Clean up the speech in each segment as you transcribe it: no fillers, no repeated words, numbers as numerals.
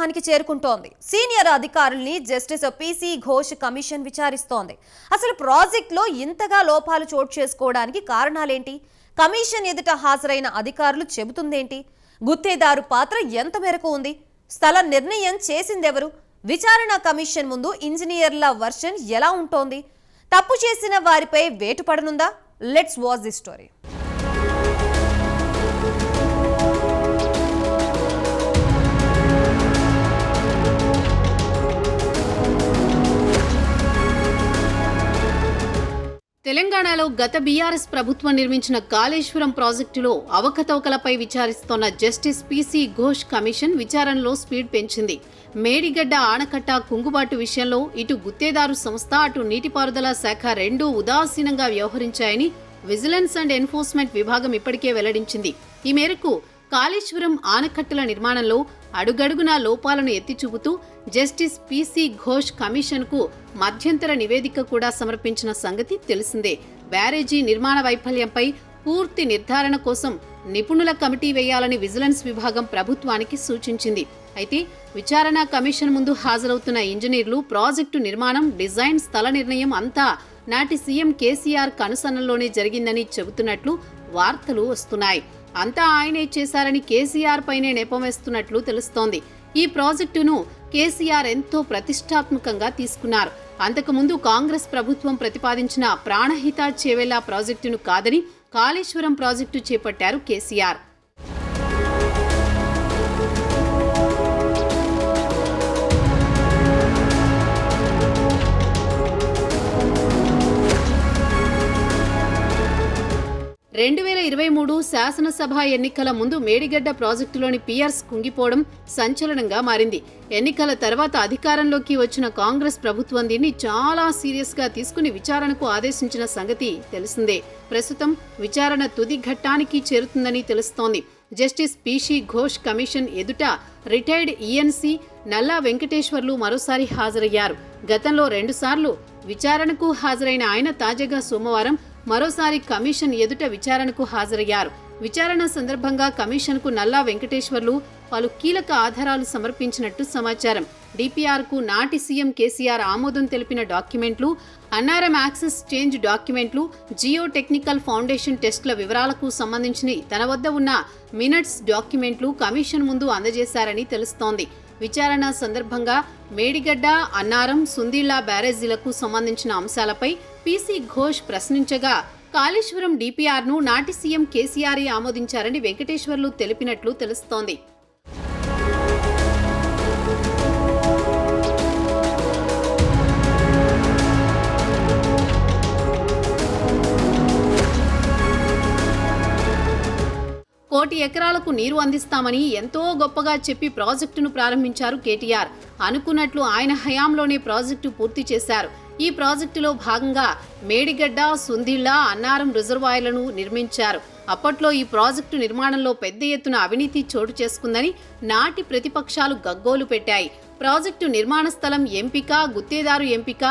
తారాస్థాయికి చేరుకుంటోంది. సీనియర్ అధికారుల్ని justice PC Ghosh commission విచారిస్తోంది. అసలు ప్రాజెక్టులో ఇంతగా లోపాలు చోటు చేసుకోవడానికి కారణాలేంటి? కమిషన్ ఎదుట హాజరైన అధికారులు చెబుతుందేంటి? గుత్తేదారు పాత్ర ఎంత మేరకు ఉంది? స్థల నిర్ణయం చేసిందెవరు? విచారణ కమిషన్ ముందు ఇంజనీర్ల వర్షన్ ఎలా ఉంటోంది? తప్పు చేసిన వారిపై వేటు పడనుందా? Let's watch the story. తెలంగాణలో గత బీఆర్ఎస్ ప్రభుత్వం నిర్మించిన కాళేశ్వరం ప్రాజెక్టులో అవకతవకలపై విచారిస్తోన్న జస్టిస్ పీసీ ఘోష్ కమిషన్ విచారణలో స్పీడ్ పెంచింది. మేడిగడ్డ ఆనకట్ట కుంగుబాటు విషయంలో ఇటు గుత్తేదారు సంస్థ అటు నీటిపారుదల శాఖ రెండూ ఉదాసీనంగా వ్యవహరించాయని విజిలెన్స్ అండ్ ఎన్ఫోర్స్మెంట్ విభాగం ఇప్పటికే వెల్లడించింది. ఈ మేరకు కాళేశ్వరం ఆనకట్టల నిర్మాణంలో అడుగడుగునా లోపాలను ఎత్తిచూపుతూ జస్టిస్ పీసీ ఘోష్ కమిషన్కు మధ్యంతర నివేదిక కూడా సమర్పించిన సంగతి తెలిసిందే. బ్యారేజీ నిర్మాణ వైఫల్యంపై పూర్తి నిర్ధారణ కోసం నిపుణుల కమిటీ వేయాలని విజిలెన్స్ విభాగం ప్రభుత్వానికి సూచించింది. అయితే విచారణ కమిషన్ ముందు హాజరవుతున్న ఇంజనీర్లు ప్రాజెక్టు నిర్మాణం, డిజైన్, స్థల నిర్ణయం అంతా నాటి సీఎం కేసీఆర్ కనుసన్నల్లోనే జరిగిందని చెబుతున్నట్లు వార్తలు వస్తున్నాయి. అంతా ఆయనే చేశారని కేసీఆర్ పైనే నెపమేస్తున్నట్లు తెలుస్తోంది. ఈ ప్రాజెక్టును కేసీఆర్ ఎంతో ప్రతిష్టాత్మకంగా తీసుకున్నారు. అంతకుముందు కాంగ్రెస్ ప్రభుత్వం ప్రతిపాదించిన ప్రాణహిత చేవెళ్ల ప్రాజెక్టును కాదని కాళేశ్వరం ప్రాజెక్టు చేపట్టారు కేసీఆర్. శాసనసభ ఎన్నికల ముందు మేడిగడ్డ ప్రాజెక్టులోని పియర్స్ కుంగిపోవడం సంచలనంగా మారింది. ఎన్నికల తర్వాత అధికారంలోకి వచ్చిన కాంగ్రెస్ ప్రభుత్వం దీన్ని చాలా సీరియస్ గా తీసుకుని విచారణకు ఆదేశించిన సంగతి తెలిసిందే. ప్రస్తుతం విచారణ తుది ఘట్టానికి చేరుతుందని తెలుస్తోంది. జస్టిస్ పీసీ ఘోష్ కమిషన్ ఎదుట రిటైర్డ్ ఈఎన్సీ నల్లా వెంకటేశ్వర్లు మరోసారి హాజరయ్యారు. గతంలో 2 సార్లు విచారణకు హాజరైన ఆయన తాజాగా సోమవారం మరోసారి కమిషన్ ఎదుట విచారణకు హాజరయ్యారు. విచారణ సందర్భంగా కమిషన్కు నల్లా వెంకటేశ్వర్లు పలు కీలక ఆధారాలు సమర్పించినట్టు సమాచారం. డిపిఆర్కు నాటి సీఎం కేసీఆర్ ఆమోదం తెలిపిన డాక్యుమెంట్లు, అన్నారం యాక్సెస్ చేంజ్ డాక్యుమెంట్లు, జియో టెక్నికల్ ఫౌండేషన్ టెస్టుల వివరాలకు సంబంధించి తన వద్ద ఉన్న మినిట్స్ డాక్యుమెంట్లు కమిషన్ ముందు అందజేశారని తెలుస్తోంది. విచారణ సందర్భంగా మేడిగడ్డ, అన్నారం, సుందీళ్ల బ్యారేజీలకు సంబంధించిన అంశాలపై పీసీ ఘోష్ ప్రశ్నించగా కాళేశ్వరం డిపిఆర్ను నాటి సీఎం కేసీఆర్ ఆమోదించారని వెంకటేశ్వర్లు తెలిపినట్లు తెలుస్తోంది. కోటి ఎకరాలకు నీరు అందిస్తామని ఎంతో గొప్పగా చెప్పి ప్రాజెక్టును ప్రారంభించారు కేటీఆర్. అనుకున్నట్లు ఆయన హయాంలోనే ప్రాజెక్టు పూర్తి చేశారు. ఈ ప్రాజెక్టులో భాగంగా మేడిగడ్డ, సుందీళ్ల, అన్నారం రిజర్వాయర్లను నిర్మించారు. అప్పట్లో ఈ ప్రాజెక్టు నిర్మాణంలో పెద్ద ఎత్తున అవినీతి చోటు చేసుకుందని నాటి ప్రతిపక్షాలు గగ్గోలు పెట్టాయి. ప్రాజెక్టు నిర్మాణ స్థలం ఎంపిక, గుత్తేదారు ఎంపిక,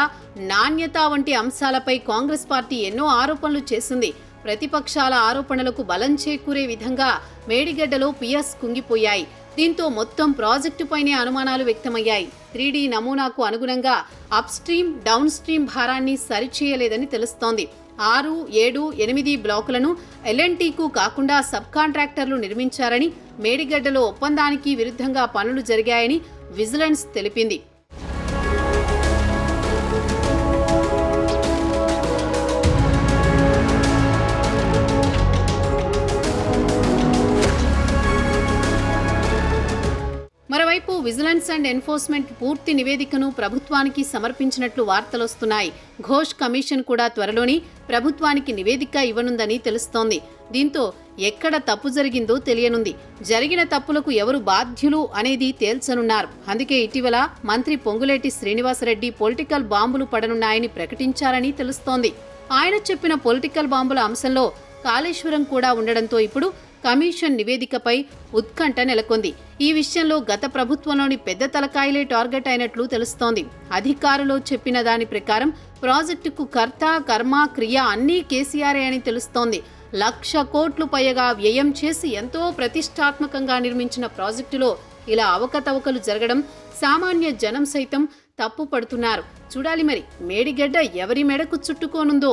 నాణ్యత వంటి అంశాలపై కాంగ్రెస్ పార్టీ ఎన్నో ఆరోపణలు చేసింది. ప్రతిపక్షాల ఆరోపణలకు బలం చేకూరే విధంగా మేడిగడ్డలో పియర్స్ కుంగిపోయాయి. దీంతో మొత్తం ప్రాజెక్టుపైనే అనుమానాలు వ్యక్తమయ్యాయి. 3D నమూనాకు అనుగుణంగా అప్ స్ట్రీమ్, డౌన్ స్ట్రీమ్ భారాన్ని సరిచేయలేదని తెలుస్తోంది. 6, 7, 8 బ్లాకులను ఎల్ఎన్టీకు కాకుండా సబ్ కాంట్రాక్టర్లు నిర్మించారని, మేడిగడ్డలో ఒప్పందానికి విరుద్ధంగా పనులు జరిగాయని విజిలెన్స్ తెలిపింది. మరోవైపు విజిలెన్స్ అండ్ ఎన్ఫోర్స్మెంట్ పూర్తి నివేదికను ప్రభుత్వానికి సమర్పించినట్లు వార్తలొస్తున్నాయి. ఘోష్ కమిషన్ కూడా త్వరలోని ప్రభుత్వానికి నివేదిక ఇవ్వనుందని తెలుస్తోంది. దీంతో ఎక్కడ తప్పు జరిగిందో తెలియనుంది. జరిగిన తప్పులకు ఎవరు బాధ్యులు అనేది తేల్చనున్నారు. అందుకే ఇటీవల మంత్రి పొంగులేటి శ్రీనివాసరెడ్డి పొలిటికల్ బాంబులు పడనున్నాయని ప్రకటించారని తెలుస్తోంది. ఆయన చెప్పిన పొలిటికల్ బాంబుల అంశంలో కాళేశ్వరం కూడా ఉండడంతో ఇప్పుడు కమిషన్ నివేదికపై ఉత్కంఠ నెలకొంది. ఈ విషయంలో గత ప్రభుత్వంలోని పెద్ద తలకాయలే టార్గెట్ అయినట్లు తెలుస్తోంది. అధికారులు చెప్పిన దాని ప్రకారం ప్రాజెక్టుకు కర్త, కర్మ, క్రియ అన్నీ కేసీఆర్ అని తెలుస్తోంది. 1,00,000 కోట్లు పైగా వ్యయం చేసి ఎంతో ప్రతిష్టాత్మకంగా నిర్మించిన ప్రాజెక్టులో ఇలా అవకతవకలు జరగడం సామాన్య జనం సైతం తప్పు పడుతున్నారు. చూడాలి మరి మేడిగడ్డ ఎవరి మెడకు చుట్టుకోనుందో.